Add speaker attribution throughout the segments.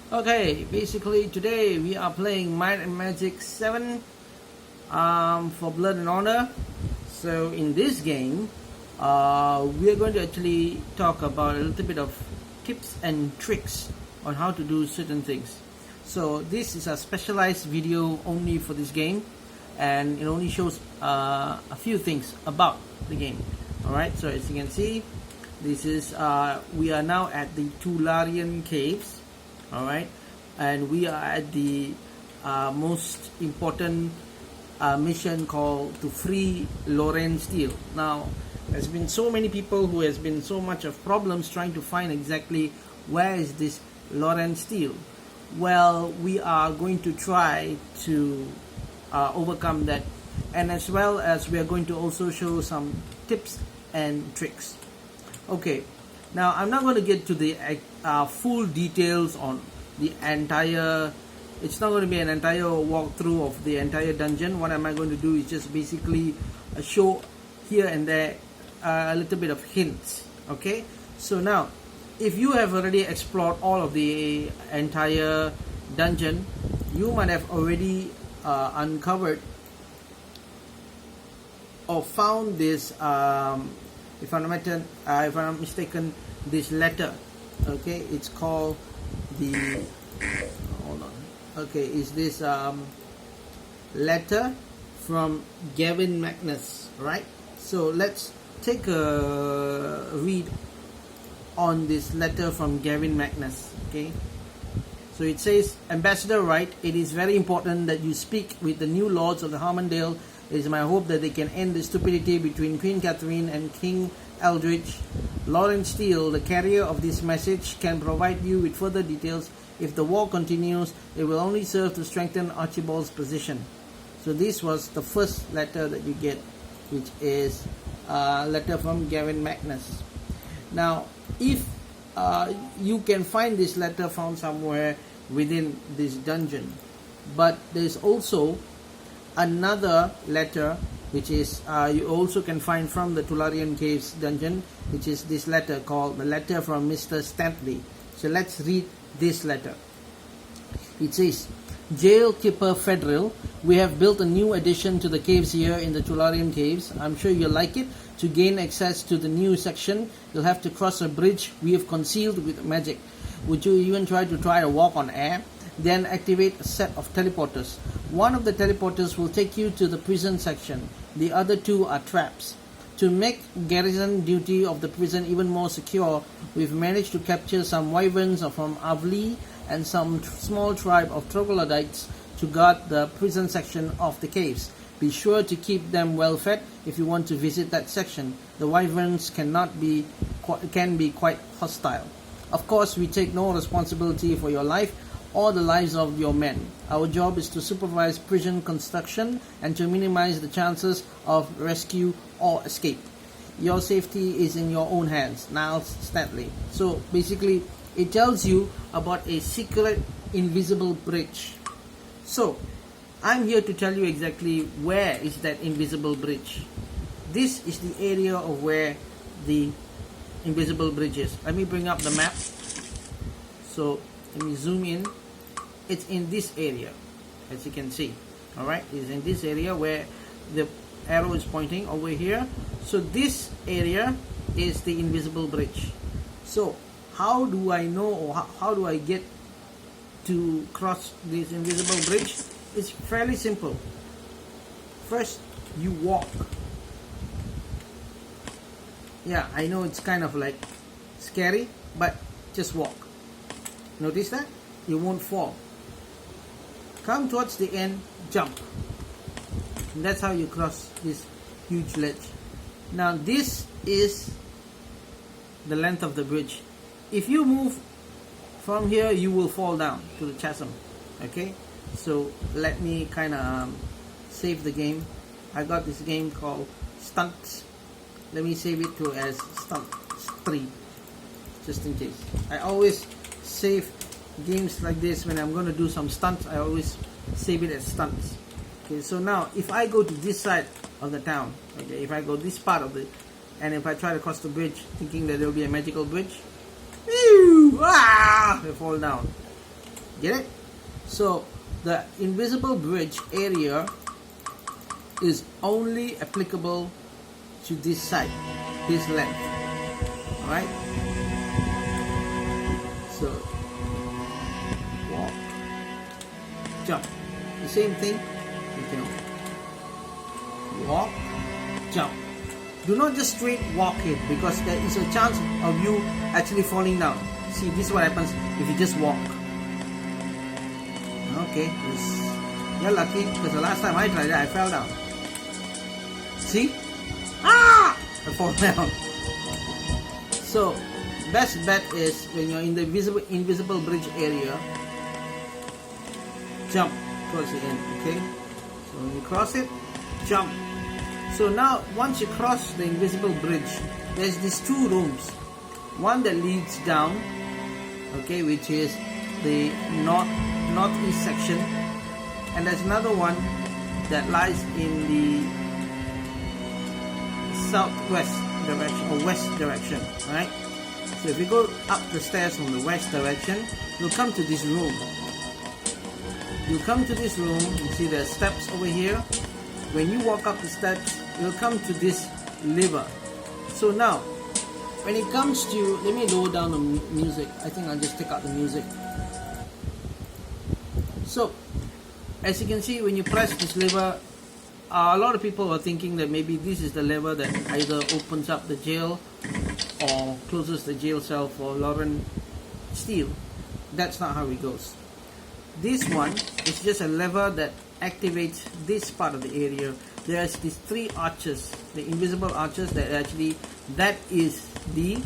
Speaker 1: Okay, basically today we are playing Might and Magic 7 for Blood and Honor. So in this game, we are going to actually talk about a little bit of tips and tricks on how to do certain things. So this is a specialized video only for this game, and it only shows a few things about the game. Alright, so as you can see, this is we are now at the Tularean caves. Alright, and we are at the most important mission called to free Loren Steel. Now, there's been so many people who has been so much of problems trying to find exactly where is this Loren Steel. Well, we are going to try to overcome that, and as well as we are going to also show some tips and tricks. Okay, now I'm not going to get to the full details on the entire, it's not going to be an entire walkthrough of the entire dungeon. What am I going to do is just basically show here and there a little bit of hints. Okay, so now if you have already explored all of the entire dungeon, you might have already uncovered or found this if I'm not mistaken, this letter. Okay, it's called the, hold on, okay, is this letter from Gavin Magnus, right? So let's take a read on this letter from Gavin Magnus. Okay, so it says, Ambassador Wright, it is very important that you speak with the new lords of the Harmondale. It is my hope that they can end the stupidity between Queen Catherine and King Eldridge. Loren Steel, the carrier of this message, can provide you with further details. If the war continues, it will only serve to strengthen Archibald's position. So this was the first letter that you get, which is a letter from Gavin Magnus. Now, if you can find this letter found somewhere within this dungeon, but there's also another letter which is you also can find from the Tularean Caves dungeon, which is this letter called the letter from Mr. Stanley. So let's read this letter. It says, Jailkeeper Federal, we have built a new addition to the caves here in the Tularean Caves. I'm sure you'll like it. To gain access to the new section, you'll have to cross a bridge we have concealed with magic. Would you even try to walk on air? Then activate a set of teleporters. One of the teleporters will take you to the prison section. The other two are traps. To make garrison duty of the prison even more secure, we've managed to capture some wyverns from Avli and some small tribe of troglodytes to guard the prison section of the caves. Be sure to keep them well fed if you want to visit that section. The wyverns can be quite hostile. Of course, we take no responsibility for your life or the lives of your men. Our job is to supervise prison construction and to minimize the chances of rescue or escape. Your safety is in your own hands. Niles Stanley. So basically, it tells you about a secret invisible bridge. So I'm here to tell you exactly where is that invisible bridge. This is the area of where the invisible bridge is. Let me bring up the map. So let me zoom in. It's in this area, as you can see. Alright, it's in this area where the arrow is pointing over here. So this area is the invisible bridge. So how do I know, or how do I get to cross this invisible bridge? It's fairly simple. First, you walk. Yeah, I know it's kind of like scary, but just walk. Notice that? You won't fall. Come towards the end, jump. And that's how you cross this huge ledge. Now this is the length of the bridge. If you move from here, you will fall down to the chasm. Okay? So let me kind of save the game. I got this game called Stunts. Let me save it to as Stunts 3, just in case. I always save games like this when I'm going to do some stunts. I always save it as Stunts. Okay, so now if I go to this side of the town, okay, if I go this part of the, and if I try to cross the bridge thinking that there will be a magical bridge, I fall down. Get it? So the invisible bridge area is only applicable to this side, this length. Alright? So walk, jump. The same thing. You can walk, jump. Do not just straight walk it, because there is a chance of you actually falling down. See, this is what happens if you just walk. Okay, you're lucky, because the last time I tried it, I fell down. See? I fall down. So, best bet is when you're in the invisible bridge area, jump towards the end. Okay? So when you cross it, jump. So now, once you cross the invisible bridge, there's these two rooms. One that leads down, okay, which is the northeast section, and there's another one that lies in the southwest direction or west direction, right? So if you go up the stairs from the west direction, you'll come to this room. You come to this room, you see there's steps over here. When you walk up the steps, you'll come to this lever. So now, when it comes to, let me lower down the music. I think I'll just take out the music. So, as you can see, when you press this lever, a lot of people are thinking that maybe this is the lever that either opens up the jail or closes the jail cell for Loren Steel. That's not how it goes. This one is just a lever that activates this part of the area. There's these three arches, the invisible arches that actually, that is the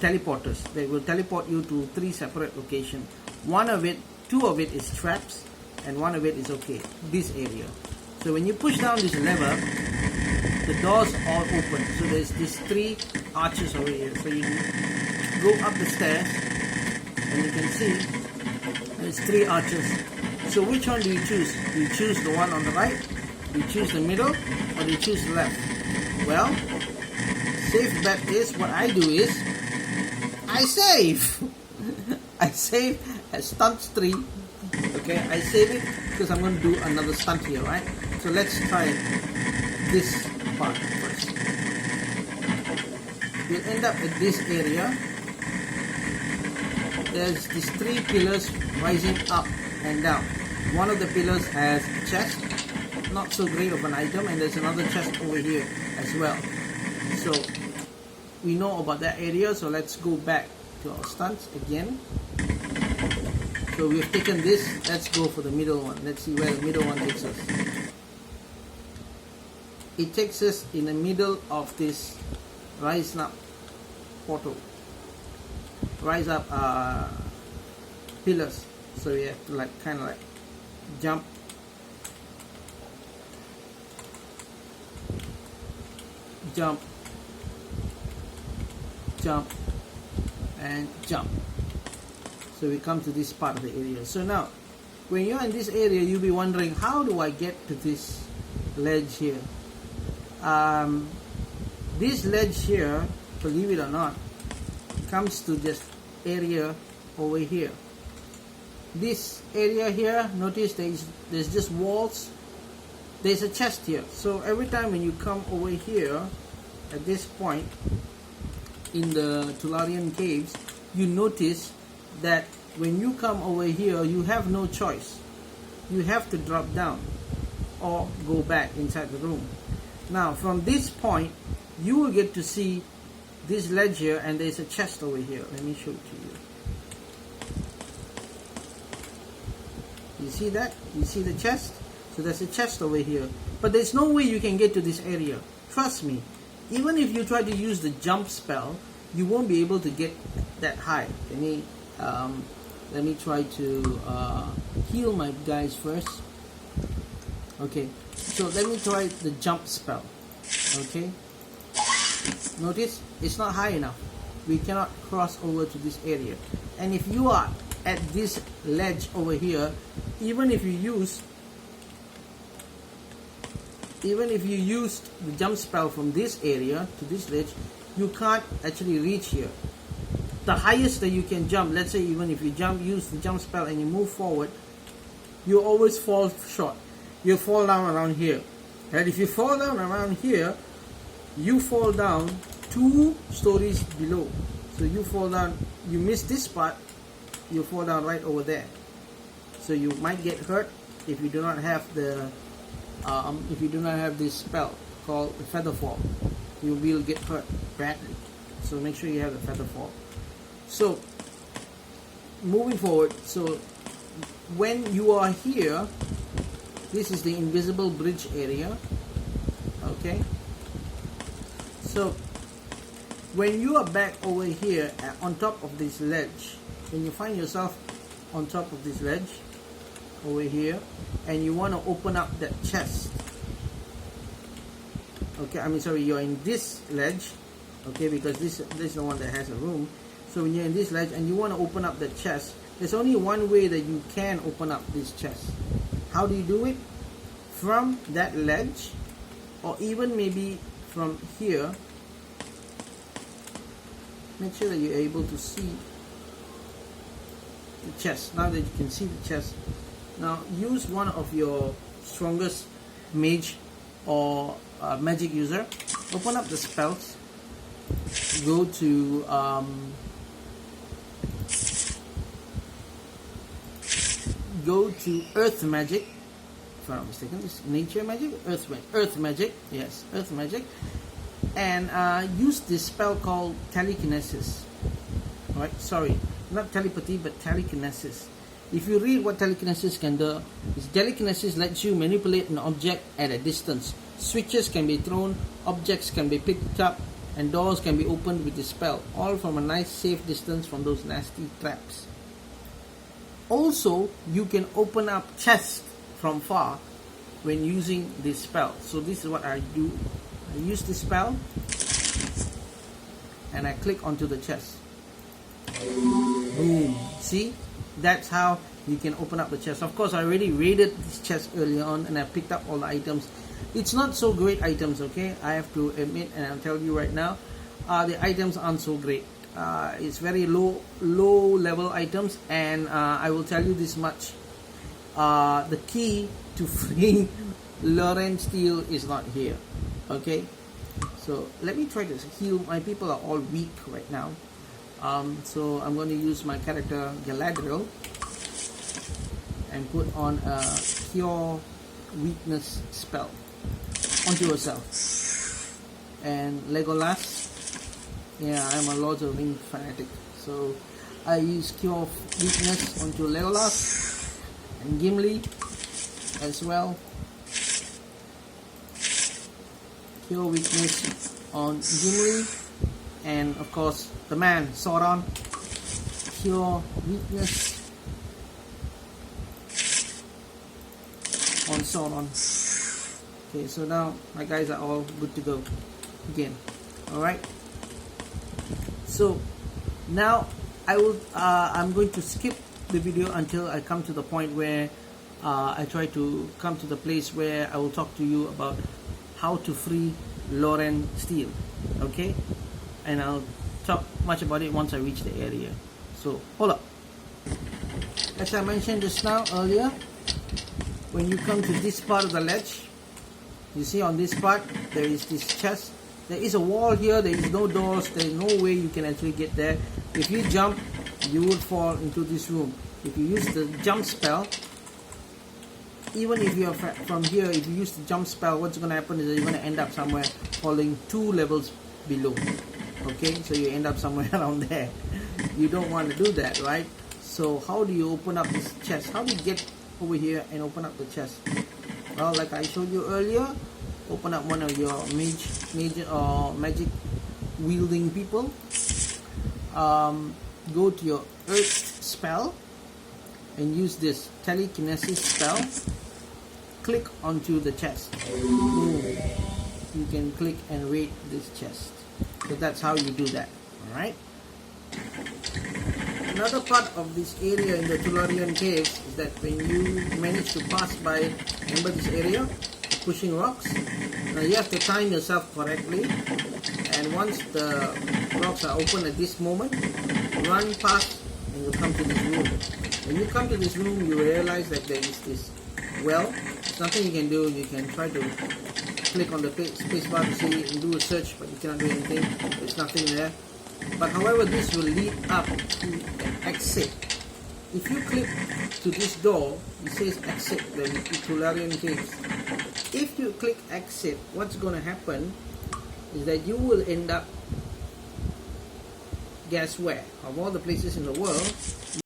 Speaker 1: teleporters. They will teleport you to three separate locations. Two of it is traps, and one of it is okay, this area. So when you push down this lever, the doors all open. So there's these three arches over here. So you go up the stairs, and you can see there's three arches. So which one do you choose? Do you choose the one on the right? Do you choose the middle? Or do you choose the left? Well, safe bet is, what I do is, I save. I save at stunt 3. Okay, I save it because I'm going to do another stunt here, right? So let's try this part first. We'll end up at this area. There's these three pillars rising up and down. One of the pillars has a chest, not so great of an item, and there's another chest over here as well. So we know about that area, so let's go back to our stunts again. So we've taken this, let's go for the middle one. Let's see where the middle one takes us. It takes us in the middle of this rise up portal. Rise up pillars. So we have to kind of jump, jump, jump, and jump. So we come to this part of the area. So now, when you're in this area, you'll be wondering, how do I get to this ledge here? This ledge here, believe it or not, comes to this area over here. This area here, notice there's just walls. There's a chest here. So every time when you come over here, at this point in the Tularean caves, you notice that when you come over here, you have no choice. You have to drop down or go back inside the room. Now from this point, you will get to see this ledge here, and there's a chest over here. Let me show it to you. You see that? You see the chest? So there's a chest over here. But there's no way you can get to this area. Trust me. Even if you try to use the jump spell, you won't be able to get that high. Let me try to heal my guys first. Okay. So let me try the jump spell. Okay. Notice it's not high enough. We cannot cross over to this area. And if you are at this ledge over here, even if you used the jump spell from this area to this ledge, you can't actually reach here. the highest that you can jump, let's say even if you use the jump spell and you move forward, you always fall short. You fall down around here. And if you fall down around here, you fall down 2 stories below. So you fall down, you miss this part, you fall down right over there. So you might get hurt if you do not have the this spell called feather fall. You will get hurt badly. So make sure you have the feather fall. So moving forward, so when you are here, this is the invisible bridge area. Okay, so when you are back over here on top of this ledge, when you find yourself on top of this ledge over here and you want to open up that chest, okay, I mean sorry, you're in this ledge, okay, because this is the one that has a room. So when you're in this ledge and you want to open up the chest, there's only one way that you can open up this chest. How do you do it? From that ledge, or even maybe from here. Make sure that you're able to see the chest. Now that you can see the chest, now use one of your strongest mage or magic user. Open up the spells. Go to earth magic. If I'm not mistaken, it's nature magic, earth magic, yes, earth magic, and use this spell called Telekinesis. Alright, sorry, not telepathy, but Telekinesis. If you read what Telekinesis can do, Telekinesis lets you manipulate an object at a distance. Switches can be thrown, objects can be picked up, and doors can be opened with the spell, all from a nice safe distance from those nasty traps. Also, you can open up chests from far when using this spell. So this is what I do. I use this spell and I click onto the chest. Boom. See? That's how you can open up the chest. Of course, I already raided this chest earlier on and I picked up all the items. It's not so great items, okay? I have to admit, and I'll tell you right now, the items aren't so great. It's very low level items, and I will tell you this much. The key to freeing Loren Steel is not here. Okay, so let me try to heal. My people are all weak right now, so I'm going to use my character Galadriel and put on a cure weakness spell onto herself. And Legolas, yeah, I'm a Lord of the Rings fanatic, so I use cure weakness onto Legolas and Gimli as well. Cure weakness on Gimli, and of course the man Sauron. Cure weakness on Sauron. Okay, so now my guys are all good to go again. Alright, so now I'm going to skip the video until I come to the point where I try to come to the place where I will talk to you about how to free Loren Steel. Okay, and I'll talk much about it once I reach the area. So hold up. As I mentioned just now earlier, when you come to this part of the ledge, you see on this part there is this chest. There is a wall here, there is no doors, there is no way you can actually get there. If you jump, you would fall into this room. If you use the jump spell, even if you are from here, if you use the jump spell, what's going to happen is that you're going to end up somewhere falling 2 levels below. Okay, so you end up somewhere around there. You don't want to do that, right? So how do you open up this chest? How do you get over here and open up the chest? Well, like I showed you earlier, open up one of your magic wielding people. Go to your earth spell and use this telekinesis spell. Click onto the chest. Boom. You can click and raid this chest. So that's how you do that. Alright. Another part of this area in the Tularean caves is that when you manage to pass by, remember this area, pushing rocks. Now you have to time yourself correctly, and once the rocks are open at this moment, run past and you come to this room. When you come to this room, you realize that there is this well. There's nothing you can do. You can try to click on the space bar to see and do a search, but you cannot do anything. There's nothing there. But however, this will lead up to an exit. If you click to this door, it says exit the Tularean caves. If you click exit, what's going to happen is that you will end up, guess where? Of all the places in the world,